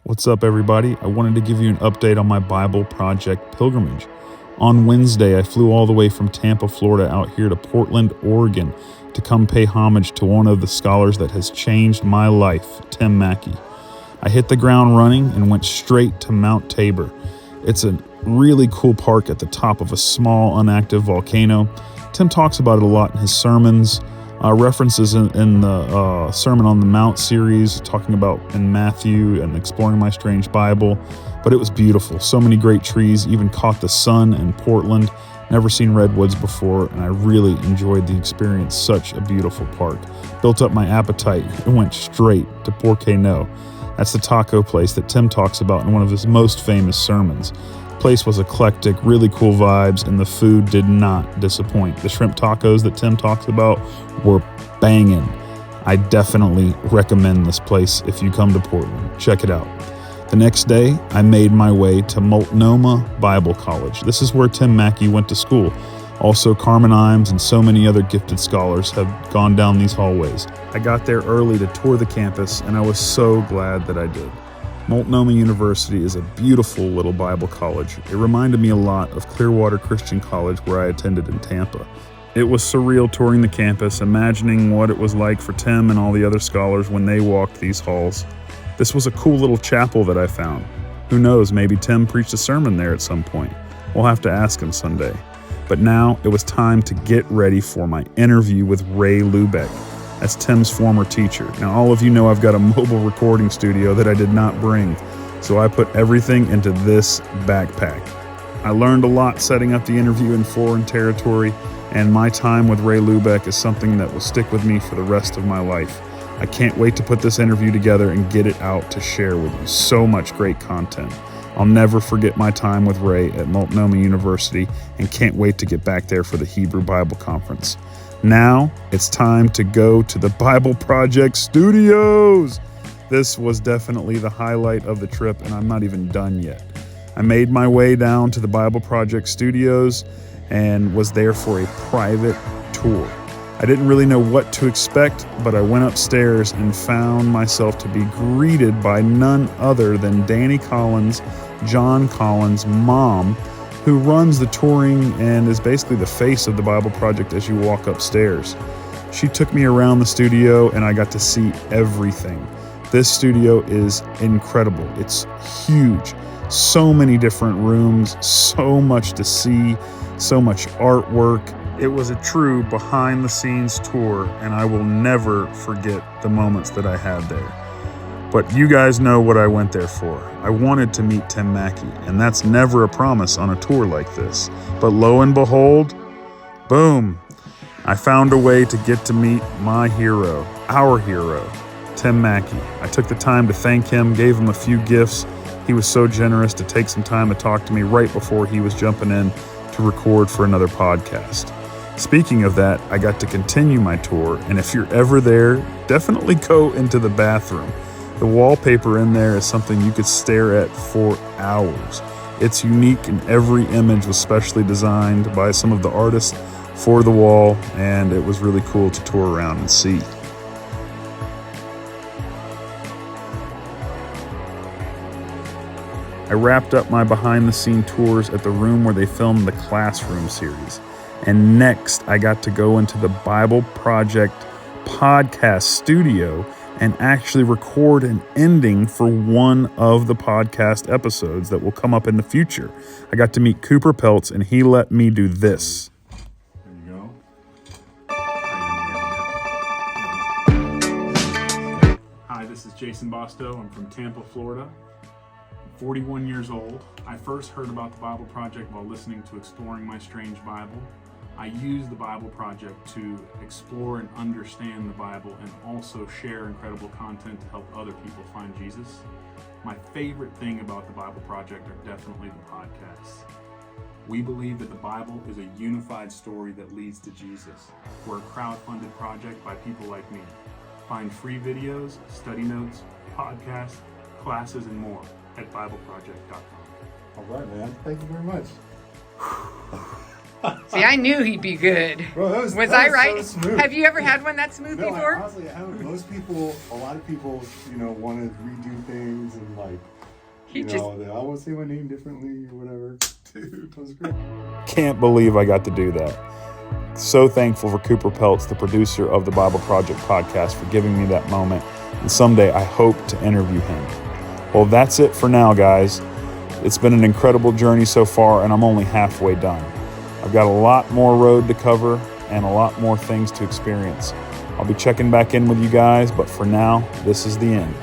What's up, everybody? I wanted to give you an update on my Bible Project pilgrimage. On Wednesday, I flew all the way from Tampa, Florida, out here to Portland, Oregon, to come pay homage to one of the scholars that has changed my life, Tim Mackie. I hit the ground running and went straight to Mount Tabor. It's a really cool park at the top of a small, inactive volcano. Tim talks about it a lot in his sermons. References in the Sermon on the Mount series, talking about in Matthew and exploring my strange Bible. But it was beautiful. So many great trees, even caught the sun in Portland. Never seen redwoods before, and I really enjoyed the experience. Such a beautiful park. Built up my appetite and went straight to Porque No. That's the taco place that Tim talks about in one of his most famous sermons. Place was eclectic, really cool vibes, and the food did not disappoint. The shrimp tacos that Tim talks about were banging. I definitely recommend this place if you come to Portland. Check it out. The next day, I made my way to Multnomah Bible College. This is where Tim Mackie went to school. Also, Carmen Imes and so many other gifted scholars have gone down these hallways. I got there early to tour the campus, and I was so glad that I did. Multnomah University is a beautiful little Bible college. It reminded me a lot of Clearwater Christian College, where I attended in Tampa. It was surreal touring the campus, imagining what it was like for Tim and all the other scholars when they walked these halls. This was a cool little chapel that I found. Who knows, maybe Tim preached a sermon there at some point. We'll have to ask him someday. But now it was time to get ready for my interview with Ray Lubeck. That's Tim's former teacher. Now, all of you know I've got a mobile recording studio that I did not bring, so I put everything into this backpack. I learned a lot setting up the interview in foreign territory, and my time with Ray Lubeck is something that will stick with me for the rest of my life. I can't wait to put this interview together and get it out to share with you. So much great content. I'll never forget my time with Ray at Multnomah University, and can't wait to get back there for the Hebrew Bible Conference. Now it's time to go to the Bible Project Studios. This was definitely the highlight of the trip, and I'm not even done yet. I made my way down to the Bible Project Studios and was there for a private tour. I didn't really know what to expect, but I went upstairs and found myself to be greeted by none other than Danny Collins, John Collins' mom, who runs the touring and is basically the face of the Bible Project as you walk upstairs. She took me around the studio and I got to see everything. This studio is incredible. It's huge. So many different rooms, so much to see, so much artwork. It was a true behind-the-scenes tour, and I will never forget the moments that I had there. But you guys know what I went there for. I wanted to meet Tim Mackie, and that's never a promise on a tour like this. But lo and behold, boom, I found a way to get to meet my hero, our hero, Tim Mackie. I took the time to thank him, gave him a few gifts. He was so generous to take some time to talk to me right before he was jumping in to record for another podcast. Speaking of that, I got to continue my tour, and if you're ever there, definitely go into the bathroom. The wallpaper in there is something you could stare at for hours. It's unique, and every image was specially designed by some of the artists for the wall, and it was really cool to tour around and see. I wrapped up my behind-the-scene tours at the room where they filmed the Classroom series. And next, I got to go into the Bible Project podcast studio and actually record an ending for one of the podcast episodes that will come up in the future. I got to meet Cooper Peltz, and he let me do this. There you go. Hi, this is Jason Bostow. I'm from Tampa, Florida. 41 years old. I first heard about the Bible Project while listening to Exploring My Strange Bible. I use the Bible Project to explore and understand the Bible and also share incredible content to help other people find Jesus. My favorite thing about the Bible Project are definitely the podcasts. We believe that the Bible is a unified story that leads to Jesus. We're a crowd-funded project by people like me. Find free videos, study notes, podcasts, classes, and more at BibleProject.com. All right, man. Thank you very much. See, I knew he'd be good. Bro, that was I right? So smooth. Have you ever had one that smooth No, before? honestly, I haven't. Most people, a lot of people, want to redo things and He just I want to say my name differently or whatever. Dude, that was great. Can't believe I got to do that. So thankful for Cooper Peltz, the producer of the Bible Project podcast, for giving me that moment. And someday I hope to interview him. Well, that's it for now, guys. It's been an incredible journey so far, and I'm only halfway done. I've got a lot more road to cover and a lot more things to experience. I'll be checking back in with you guys, but for now, this is the end.